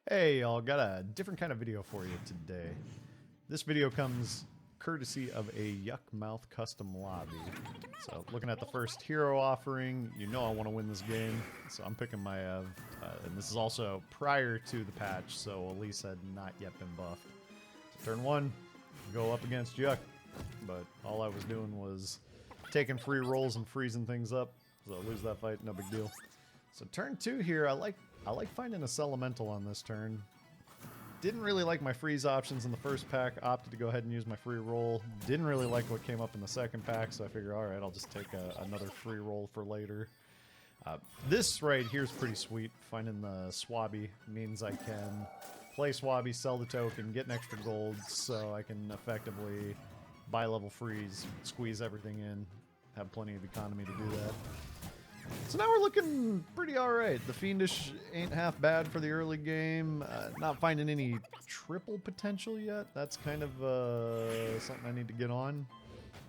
Hey y'all, got a different kind of video for you today. This video comes courtesy of a Yukmouth custom lobby. So looking at the first hero offering, you know I want to win this game, so I'm picking Maiev. And this is also prior to the patch, so Elise had not yet been buffed. So turn one, go up against Yuk, but all I was doing was taking free rolls and freezing things up, so lose that fight, no big deal. So turn two here, I like finding a Elemental on this turn. Didn't really like my freeze options in the first pack, opted to go ahead and use my free roll. Didn't really like what came up in the second pack, so I figured, alright, I'll just take another free roll for later. This right here is pretty sweet. Finding the Swabby means I can play Swabby, sell the token, get an extra gold, so I can effectively buy level freeze, squeeze everything in, have plenty of economy to do that. So now we're looking pretty alright. The Fiendish ain't half bad for the early game. Not finding any triple potential yet. That's kind of something I need to get on.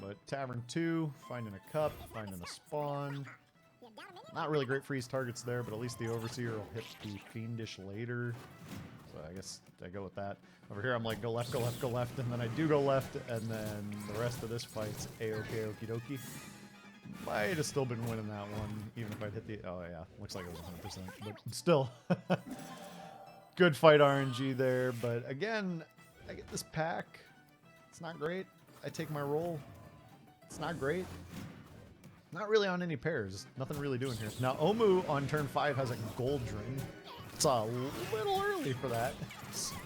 But Tavern 2, finding a cup, finding a spawn. Not really great freeze targets there, but at least the Overseer will hit the Fiendish later. So I guess I go with that. Over here I'm like, go left, go left, go left, and then I do go left, and then the rest of this fight's A-okay, okie dokie. Might have still been winning that one, even if I'd hit the... Oh yeah, looks like it was 100%, but still. Good fight RNG there, but again, I get this pack. It's not great. I take my roll. It's not great. Not really on any pairs. Nothing really doing here. Now, Omu on turn 5 has a Goldrin. It's a little early for that. So,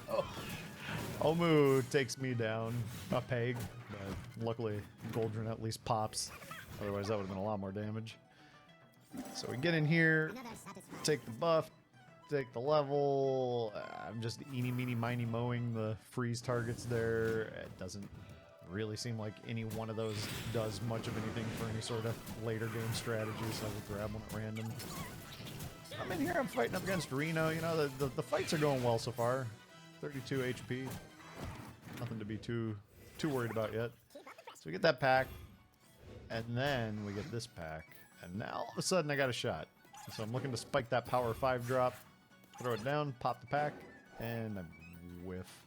Omu takes me down a peg, but luckily Goldrin at least pops. Otherwise, that would have been a lot more damage. So we get in here, take the buff, take the level. I'm just eeny, meeny, miny, mowing the freeze targets there. It doesn't really seem like any one of those does much of anything for any sort of later game strategy, so I would grab one at random. I'm in here, I'm fighting up against Reno. You know, the fights are going well so far. 32 HP. Nothing to be too worried about yet. So we get that pack. And then we get this pack, and now all of a sudden I got a shot. So I'm looking to spike that power 5 drop, throw it down, pop the pack, and I whiff.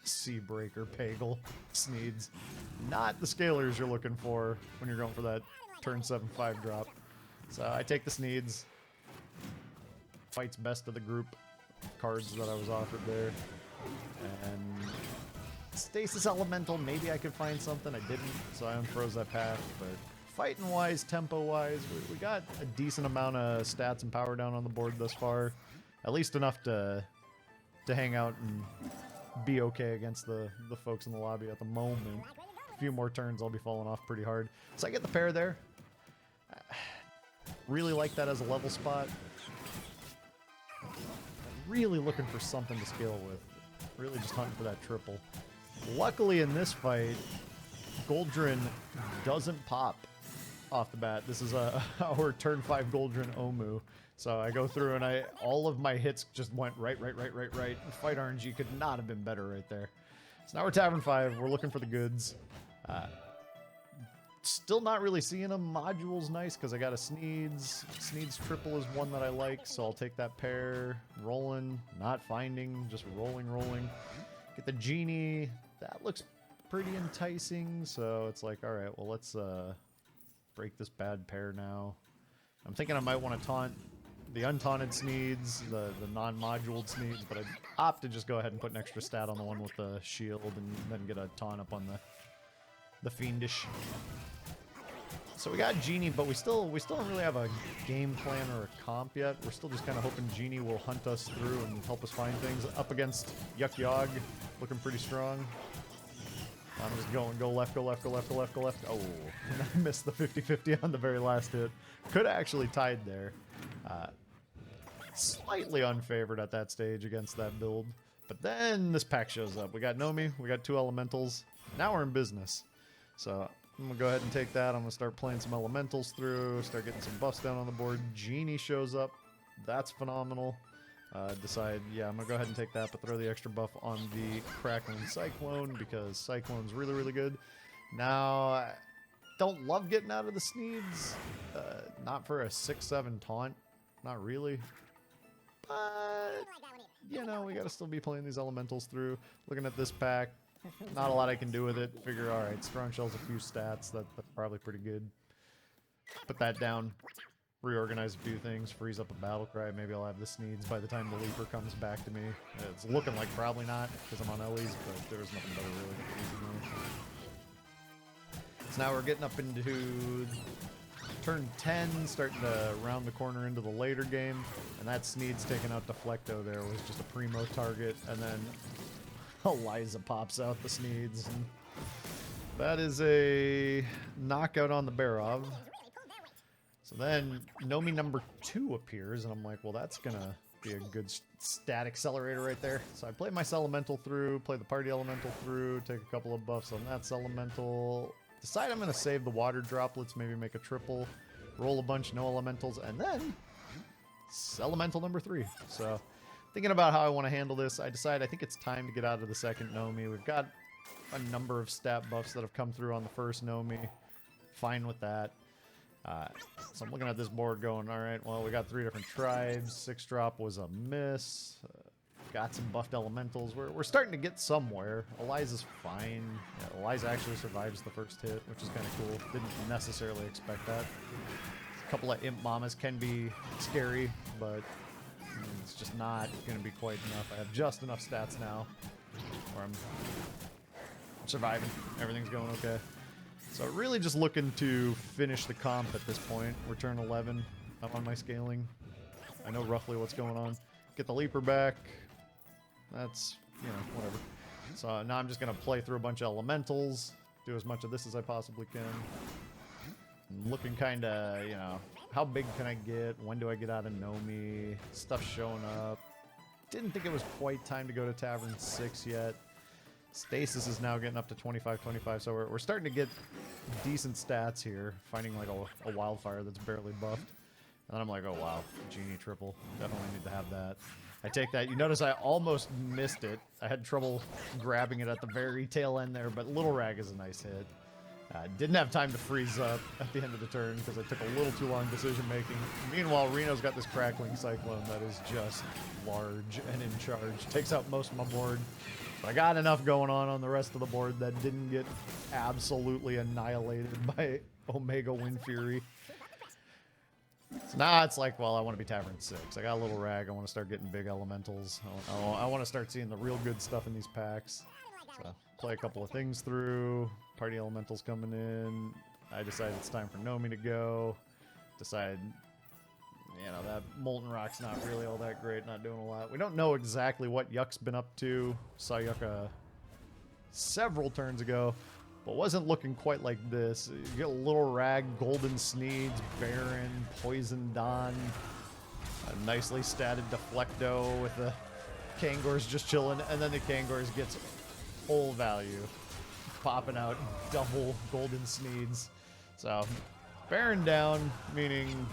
Seabreaker, Pagel, Sneeds. Not the scalers you're looking for when you're going for that turn 7 5 drop. So I take the Sneeds. Fights best of the group cards that I was offered there. And Stasis Elemental, maybe I could find something. I didn't, so I unfroze that pack. But fighting-wise, tempo-wise, we got a decent amount of stats and power down on the board thus far. At least enough to hang out and be okay against the folks in the lobby at the moment. A few more turns, I'll be falling off pretty hard. So I get the pair there. Really like that as a level spot. Really looking for something to scale with. Really just hunting for that triple. Luckily in this fight, Goldrin doesn't pop off the bat. This is our turn 5 Goldrin Omu. So I go through and all of my hits just went right. Fight RNG could not have been better right there. So now we're Tavern 5. We're looking for the goods. Still not really seeing them. Module's nice because I got a Sneeds. Sneeds triple is one that I like, so I'll take that pair. Rolling, not finding, just rolling. Get the Genie. That looks pretty enticing, so it's like, alright, well, let's break this bad pair now. I'm thinking I might want to taunt the untaunted Sneeds, the non-moduled Sneeds, but I opt to just go ahead and put an extra stat on the one with the shield and then get a taunt up on the Fiendish. So we got Genie, but we still don't really have a game plan or a comp yet. We're still just kind of hoping Genie will hunt us through and help us find things. Up against Yuk, looking pretty strong. I'm just going, go left. Oh, and I missed the 50-50 on the very last hit. Could have actually tied there. Slightly unfavored at that stage against that build. But then this pack shows up. We got Nomi, we got 2 elementals. Now we're in business. So I'm going to go ahead and take that. I'm going to start playing some elementals through, start getting some buffs down on the board. Genie shows up. That's phenomenal. Decide, yeah, I'm going to go ahead and take that, but throw the extra buff on the Crackling Cyclone because Cyclone's really good. Now, I don't love getting out of the Sneeds. Not for a 6-7 taunt. Not really. But, you know, we gotta still be playing these elementals through. Looking at this pack, not a lot I can do with it. Figure, alright, Strong Shell's a few stats. That's probably pretty good. Put that down. Reorganize a few things. Freeze up a battle cry. Maybe I'll have the Sneeds by the time the Leaper comes back to me. It's looking like probably not, because I'm on Ellie's, but there was nothing better really than freezing. So now we're getting up into turn 10, starting to round the corner into the later game, and that Sneed's taking out Deflecto there was just a primo target, and then Eliza pops out the Sneeds, and that is a knockout on the Barov. So then Nomi number 2 appears, and I'm like, well, that's gonna be a good stat accelerator right there. So I play my Elemental through, play the Party Elemental through, take a couple of buffs on that Elemental. Decide I'm gonna save the water droplets, maybe make a triple, roll a bunch, no elementals, and then Elemental number 3. So thinking about how I want to handle this, I decide I think it's time to get out of the second Nomi. We've got a number of stat buffs that have come through on the first Nomi. Fine with that. So I'm looking at this board going, alright, well, we got 3 different tribes. 6-drop was a miss. Got some buffed elementals. We're starting to get somewhere. Eliza's fine. Yeah, Eliza actually survives the first hit, which is kind of cool. Didn't necessarily expect that. A couple of Imp Mamas can be scary, but it's just not going to be quite enough. I have just enough stats now where I'm surviving. Everything's going okay. So really just looking to finish the comp at this point. We're turn 11. I'm on my scaling. I know roughly what's going on. Get the Leaper back. That's, you know, whatever. So now I'm just going to play through a bunch of elementals. Do as much of this as I possibly can. I'm looking kind of, you know, how big can I get? When do I get out of Nomi? Stuff showing up. Didn't think it was quite time to go to Tavern 6 yet. Stasis is now getting up to 25, so we're starting to get decent stats here. Finding like a wildfire that's barely buffed. And then I'm like, oh wow, Genie triple. Definitely need to have that. I take that. You notice I almost missed it. I had trouble grabbing it at the very tail end there, but Little Rag is a nice hit. Didn't have time to freeze up at the end of the turn because I took a little too long decision making. Meanwhile, Reno's got this Crackling Cyclone that is just large and in charge. Takes out most of my board. I got enough going on the rest of the board that didn't get absolutely annihilated by Omega Wind Fury. So now it's like, well, I want to be Tavern 6. I got a Little Rag. I want to start getting big elementals. I want to start seeing the real good stuff in these packs. So play a couple of things through. Party elementals coming in. I decide it's time for Nomi to go. Decide, you know, that Molten Rock's not really all that great, not doing a lot. We don't know exactly what Yuck's been up to. Saw Yuck several turns ago, but wasn't looking quite like this. You get a Little Rag, Golden Sneeds, Baron, Poison Dawn, a nicely statted Deflecto with the Kangors just chilling, and then the Kangors gets full value, popping out double Golden Sneeds. So, Baron down, meaning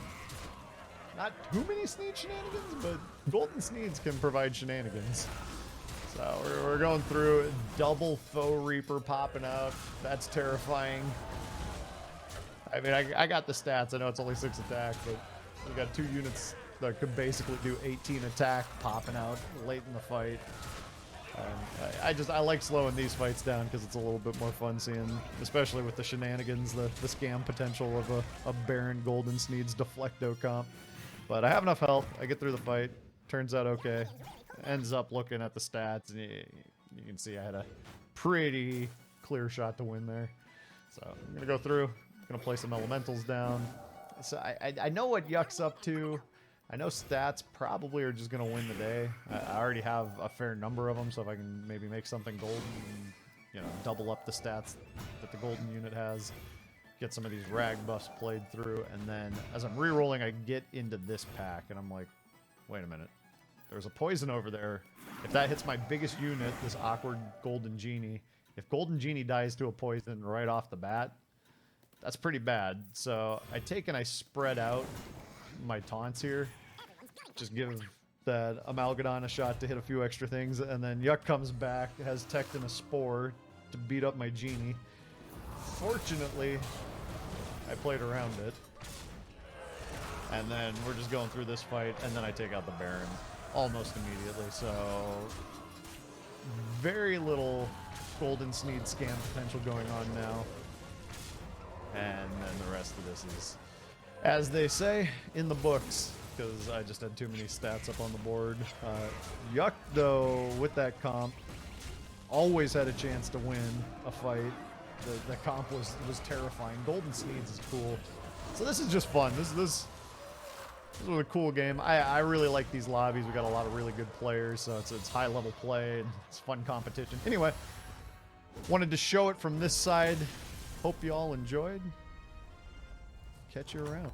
not too many Sneed shenanigans, but Golden Sneeds can provide shenanigans. So we're going through double Foe Reaper popping out. That's terrifying. I mean, I got the stats. I know it's only 6 attack, but we got 2 units that could basically do 18 attack popping out late in the fight. I like slowing these fights down because it's a little bit more fun seeing, especially with the shenanigans, the scam potential of a Baron Golden Sneeds Deflecto comp. But I have enough health. I get through the fight. Turns out okay. Ends up looking at the stats, and you can see I had a pretty clear shot to win there. So I'm going to go through. I'm going to play some elementals down. So I know what Yuck's up to. I know stats probably are just going to win the day. I already have a fair number of them, so if I can maybe make something golden and, you know, double up the stats that the golden unit has, get some of these rag buffs played through, and then as I'm re-rolling, I get into this pack, and I'm like, wait a minute. There's a poison over there. If that hits my biggest unit, this awkward Golden Genie, if Golden Genie dies to a poison right off the bat, that's pretty bad. So I take and I spread out my taunts here. Just give that Amalgadon a shot to hit a few extra things, and then Yuck comes back, has Tect and a Spore to beat up my Genie. Fortunately, I played around it. And then we're just going through this fight, and then I take out the Baron. almost immediately. So very little Golden Sneed scam potential going on now. And then the rest of this is, as they say, in the books, because I just had too many stats up on the board. Yuck, though, with that comp, always had a chance to win a fight. The comp was terrifying. Golden Sneeds is cool. So this is just fun. This is a cool game. I really like these lobbies. We got a lot of really good players, so it's high level play and it's fun competition. Anyway, wanted to show it from this side. Hope you all enjoyed. Catch you around.